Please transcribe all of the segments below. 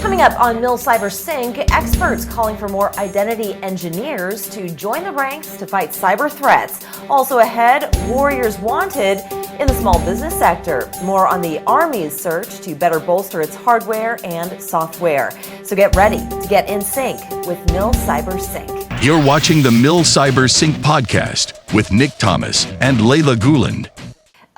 Coming up on MilCyberSync, experts calling for more identity engineers to join the ranks to fight cyber threats. Also ahead, warriors wanted in the small business sector. More on the Army's search to better bolster its hardware and software. So get ready to get in sync with MilCyberSync. You're watching the MilCyberSync podcast with Nick Thomas and Layla Guland.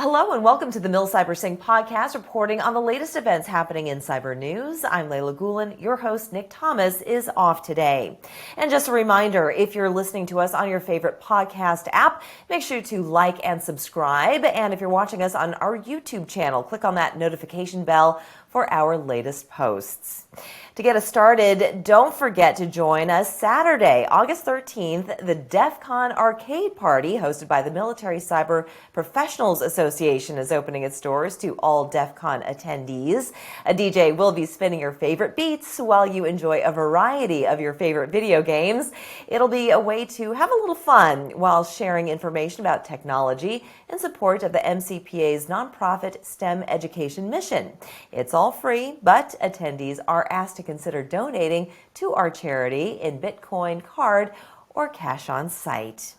Hello and welcome to the MilCyberSync podcast, reporting on the latest events happening in cyber news. I'm Layla Guland. Your host, Nick Thomas, is off today. And just a reminder, if you're listening to us on your favorite podcast app, make sure to like and subscribe. And if you're watching us on our YouTube channel, click on that notification bell for our latest posts. To get us started, don't forget to join us Saturday, August 13th, the DEFCON arcade party hosted by the Military Cyber Professionals Association is opening its doors to all DEFCON attendees. A DJ will be spinning your favorite beats while you enjoy a variety of your favorite video games. It'll be a way to have a little fun while sharing information about technology in support of the MCPA's nonprofit STEM education mission. It's all free, but attendees are asked to consider donating to our charity in Bitcoin, card, or cash on site.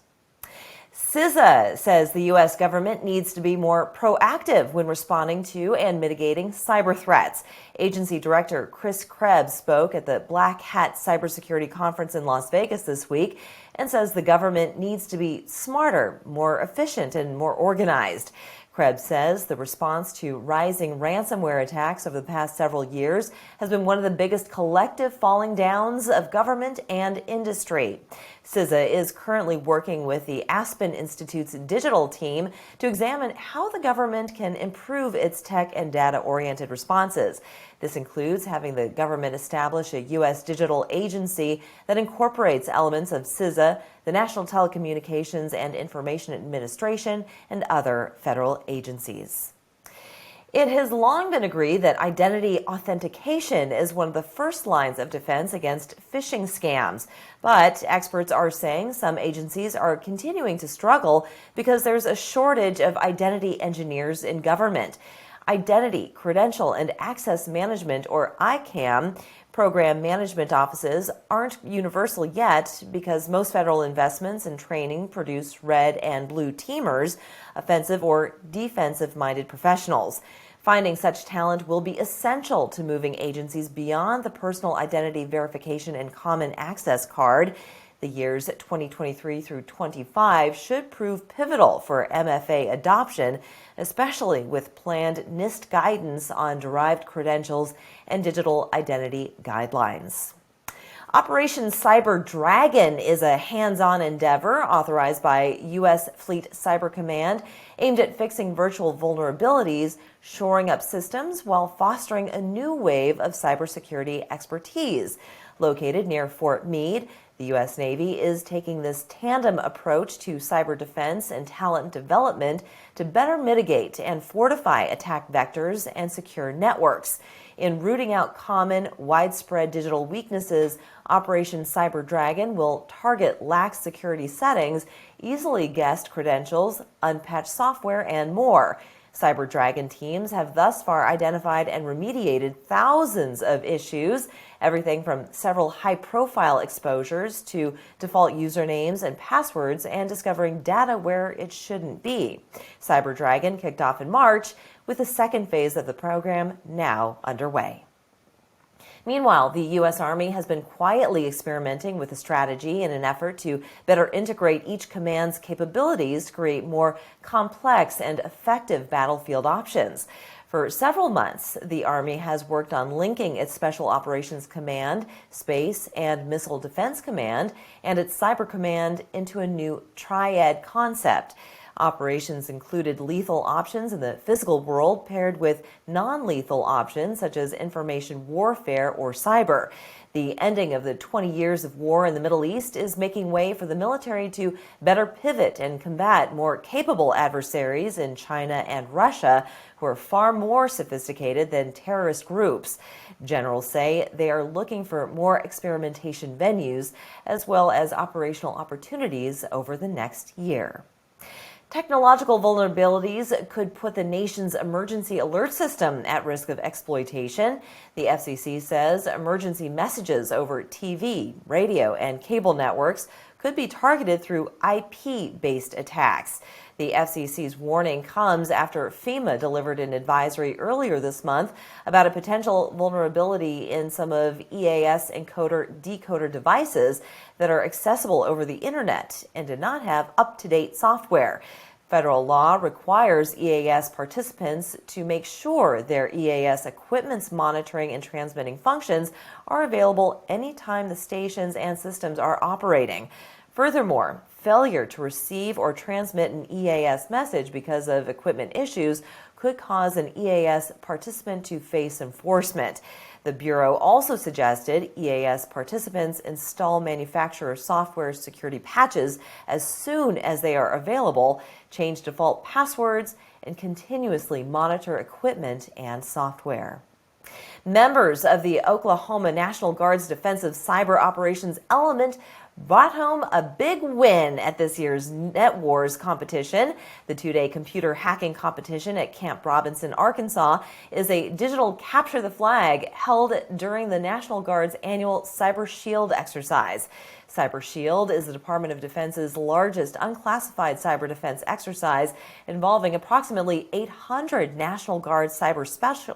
CISA says the U.S. government needs to be more proactive when responding to and mitigating cyber threats. Agency Director Chris Krebs spoke at the Black Hat Cybersecurity Conference in Las Vegas this week and says the government needs to be smarter, more efficient, and more organized. Krebs says the response to rising ransomware attacks over the past several years has been one of the biggest collective falling downs of government and industry. CISA is currently working with the Aspen Institute's digital team to examine how the government can improve its tech and data-oriented responses. This includes having the government establish a U.S. digital agency that incorporates elements of CISA, the National Telecommunications and Information Administration, and other federal agencies. It has long been agreed that identity authentication is one of the first lines of defense against phishing scams. But experts are saying some agencies are continuing to struggle because there's a shortage of identity engineers in government. Identity, Credential, and Access Management, or ICAM, program management offices aren't universal yet because most federal investments in training produce red and blue teamers, offensive or defensive-minded professionals. Finding such talent will be essential to moving agencies beyond the personal identity verification and common access card. The years 2023 through 25 should prove pivotal for MFA adoption, especially with planned NIST guidance on derived credentials and digital identity guidelines. Operation Cyber Dragon is a hands-on endeavor authorized by U.S. Fleet Cyber Command aimed at fixing virtual vulnerabilities, shoring up systems while fostering a new wave of cybersecurity expertise. Located near Fort Meade, the U.S. Navy is taking this tandem approach to cyber defense and talent development to better mitigate and fortify attack vectors and secure networks. In rooting out common, widespread digital weaknesses, Operation Cyber Dragon will target lax security settings, easily guessed credentials, unpatched software, and more. Cyber Dragon teams have thus far identified and remediated thousands of issues, everything from several high-profile exposures to default usernames and passwords and discovering data where it shouldn't be. Cyber Dragon kicked off in March, with the second phase of the program now underway. Meanwhile, the U.S. Army has been quietly experimenting with a strategy in an effort to better integrate each command's capabilities to create more complex and effective battlefield options. For several months, the Army has worked on linking its Special Operations Command, Space and Missile Defense Command, and its Cyber Command into a new triad concept. Operations included lethal options in the physical world paired with non-lethal options such as information warfare or cyber. The ending of the 20 years of war in the Middle East is making way for the military to better pivot and combat more capable adversaries in China and Russia, who are far more sophisticated than terrorist groups. Generals say they are looking for more experimentation venues as well as operational opportunities over the next year. Technological vulnerabilities could put the nation's emergency alert system at risk of exploitation. The FCC says emergency messages over TV, radio, and cable networks could be targeted through IP-based attacks. The FCC's warning comes after FEMA delivered an advisory earlier this month about a potential vulnerability in some of EAS encoder-decoder devices that are accessible over the internet and did not have up-to-date software. Federal law requires EAS participants to make sure their EAS equipment's monitoring and transmitting functions are available anytime the stations and systems are operating. Furthermore, failure to receive or transmit an EAS message because of equipment issues could cause an EAS participant to face enforcement. The Bureau also suggested EAS participants install manufacturer software security patches as soon as they are available, change default passwords, and continuously monitor equipment and software. Members of the Oklahoma National Guard's Defensive Cyber Operations Element brought home a big win at this year's Net Wars competition. The two-day computer hacking competition at Camp Robinson, Arkansas, is a digital capture the flag held during the National Guard's annual Cyber Shield exercise. Cyber Shield is the Department of Defense's largest unclassified cyber defense exercise, involving approximately 800 National Guard cyber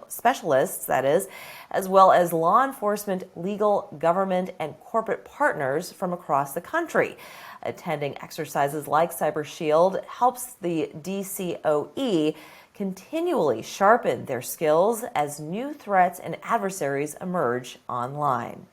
specialists, that is, as well as law enforcement, legal, government, and corporate partners from across the country. Attending exercises like Cyber Shield helps the DCOE continually sharpen their skills as new threats and adversaries emerge online.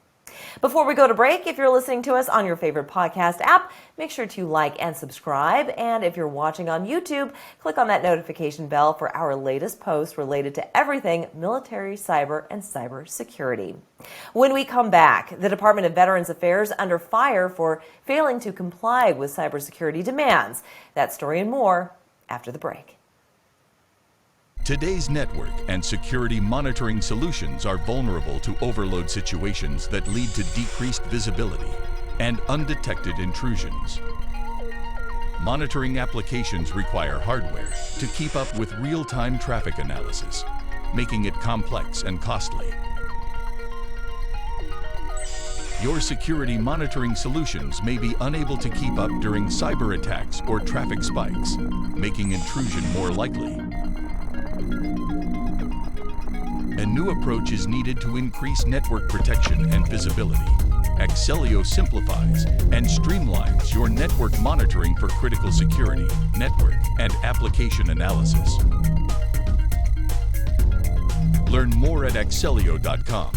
Before we go to break, if you're listening to us on your favorite podcast app, make sure to like and subscribe. And if you're watching on YouTube, click on that notification bell for our latest post related to everything military, cyber, and cybersecurity. When we come back, the Department of Veterans Affairs under fire for failing to comply with cybersecurity demands. That story and more after the break. Today's network and security monitoring solutions are vulnerable to overload situations that lead to decreased visibility and undetected intrusions. Monitoring applications require hardware to keep up with real-time traffic analysis, making it complex and costly. Your security monitoring solutions may be unable to keep up during cyber attacks or traffic spikes, making intrusion more likely. A new approach is needed to increase network protection and visibility. Axellio simplifies and streamlines your network monitoring for critical security, network, and application analysis. Learn more at axellio.com.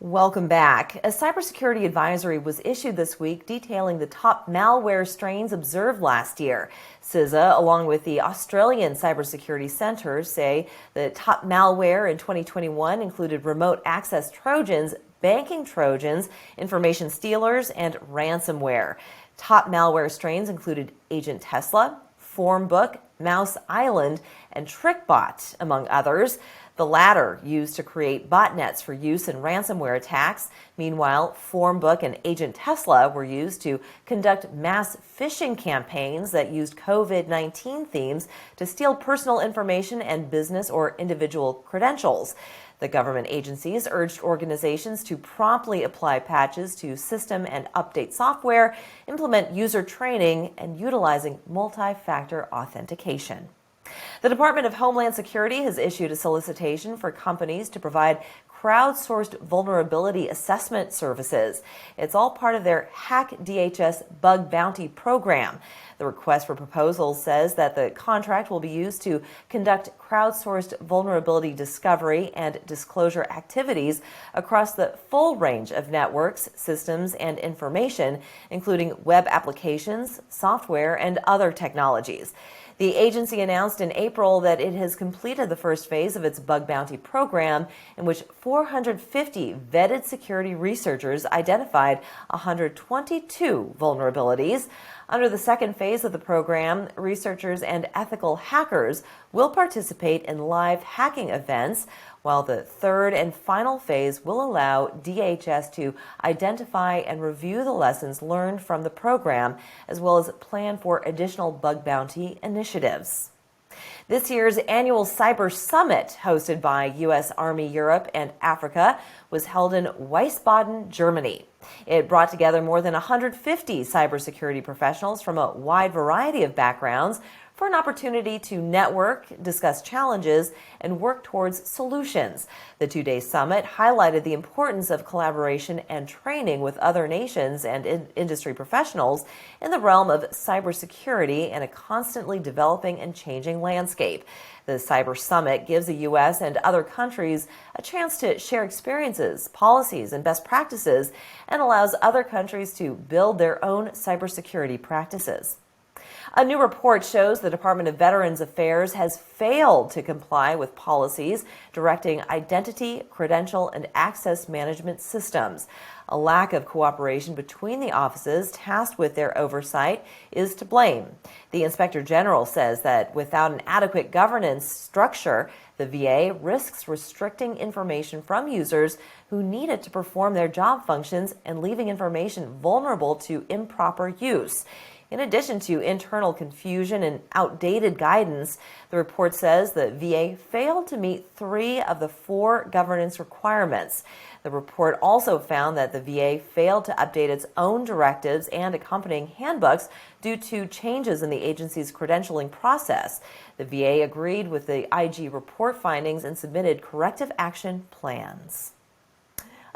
Welcome back. A cybersecurity advisory was issued this week detailing the top malware strains observed last year. CISA, along with the Australian Cybersecurity Centre, say the top malware in 2021 included remote access Trojans, banking Trojans, information stealers, and ransomware. Top malware strains included Agent Tesla, Formbook, Mouse Island, and TrickBot, among others. The latter used to create botnets for use in ransomware attacks. Meanwhile, Formbook and Agent Tesla were used to conduct mass phishing campaigns that used COVID-19 themes to steal personal information and business or individual credentials. The government agencies urged organizations to promptly apply patches to system and update software, implement user training, and utilizing multi-factor authentication. The Department of Homeland Security has issued a solicitation for companies to provide crowdsourced vulnerability assessment services. It's all part of their Hack DHS Bug Bounty program. The request for proposals says that the contract will be used to conduct crowdsourced vulnerability discovery and disclosure activities across the full range of networks, systems, and information, including web applications, software, and other technologies. The agency announced in April that it has completed the first phase of its Bug Bounty program, in which 450 vetted security researchers identified 122 vulnerabilities. Under the second phase of the program, researchers and ethical hackers will participate in live hacking events, while the third and final phase will allow DHS to identify and review the lessons learned from the program, as well as plan for additional bug bounty initiatives. This year's annual Cyber Summit, hosted by U.S. Army Europe and Africa, was held in Wiesbaden, Germany. It brought together more than 150 cybersecurity professionals from a wide variety of backgrounds for an opportunity to network, discuss challenges, and work towards solutions. The two-day summit highlighted the importance of collaboration and training with other nations and industry professionals in the realm of cybersecurity in a constantly developing and changing landscape. The Cyber Summit gives the U.S. and other countries a chance to share experiences, policies, and best practices, and allows other countries to build their own cybersecurity practices. A new report shows the Department of Veterans Affairs has failed to comply with policies directing identity, credential, and access management systems. A lack of cooperation between the offices tasked with their oversight is to blame. The Inspector General says that without an adequate governance structure, the VA risks restricting information from users who need it to perform their job functions and leaving information vulnerable to improper use. In addition to internal confusion and outdated guidance, the report says the VA failed to meet 3 of the 4 governance requirements. The report also found that the VA failed to update its own directives and accompanying handbooks due to changes in the agency's credentialing process. The VA agreed with the IG report findings and submitted corrective action plans.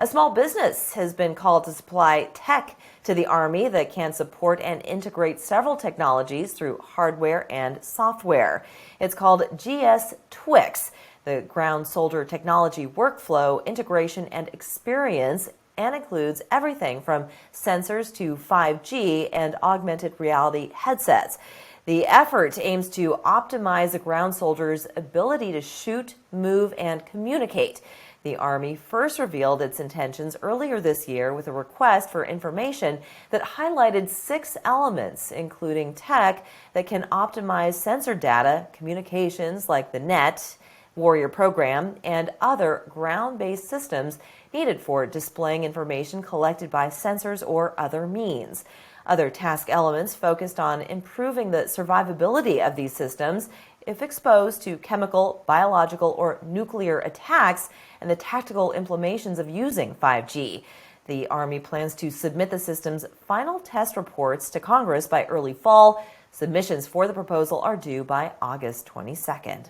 A small business has been called to supply tech to the Army that can support and integrate several technologies through hardware and software. It's called GS Twix, the Ground Soldier Technology Workflow, Integration, and Experience, and includes everything from sensors to 5G and augmented reality headsets. The effort aims to optimize the ground soldier's ability to shoot, move, and communicate. The Army first revealed its intentions earlier this year with a request for information that highlighted 6 elements, including tech that can optimize sensor data, communications like the NET, Warrior program, and other ground-based systems needed for displaying information collected by sensors or other means. Other task elements focused on improving the survivability of these systems if exposed to chemical, biological, or nuclear attacks, and the tactical implications of using 5G. The Army plans to submit the system's final test reports to Congress by early fall. Submissions for the proposal are due by August 22nd.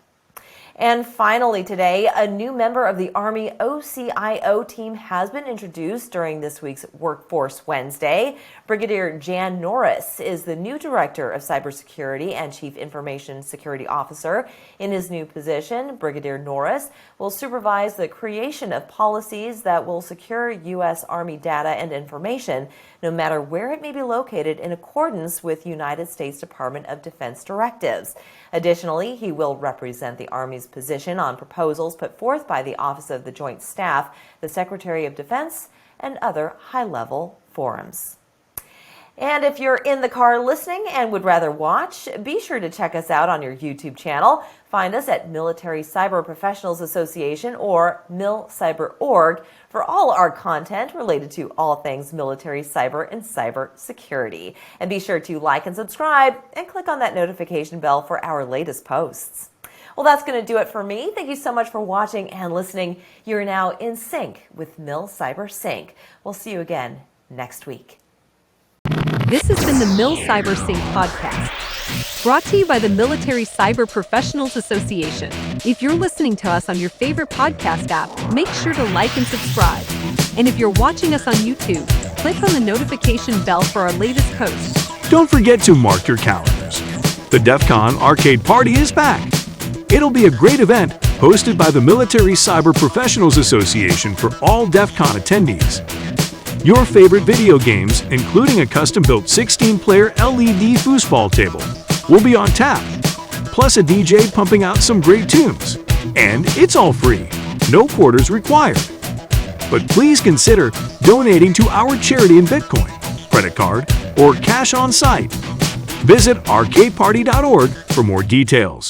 And finally today, a new member of the Army OCIO team has been introduced during this week's Workforce Wednesday. Brigadier Jan Norris is the new Director of Cybersecurity and Chief Information Security Officer. In his new position, Brigadier Norris will supervise the creation of policies that will secure U.S. Army data and information, no matter where it may be located, in accordance with United States Department of Defense directives. Additionally, he will represent the Army's position on proposals put forth by the Office of the Joint Staff, the Secretary of Defense, and other high-level forums. And if you're in the car listening and would rather watch, be sure to check us out on your YouTube channel. Find us at Military Cyber Professionals Association or MilCyber.org for all our content related to all things military cyber and cyber security. And be sure to like and subscribe and click on that notification bell for our latest posts. Well, that's going to do it for me. Thank you so much for watching and listening. You're now in sync with MilCyberSync. We'll see you again next week. This has been the MilCyberSync podcast, brought to you by the Military Cyber Professionals Association. If you're listening to us on your favorite podcast app, make sure to like and subscribe. And if you're watching us on YouTube, click on the notification bell for our latest posts. Don't forget to mark your calendars. The DEFCON Arcade Party is back. It'll be a great event hosted by the Military Cyber Professionals Association for all DEFCON attendees. Your favorite video games, including a custom-built 16-player LED foosball table, will be on tap, plus a DJ pumping out some great tunes. And it's all free, no quarters required. But please consider donating to our charity in Bitcoin, credit card, or cash on site. Visit arcadeparty.org for more details.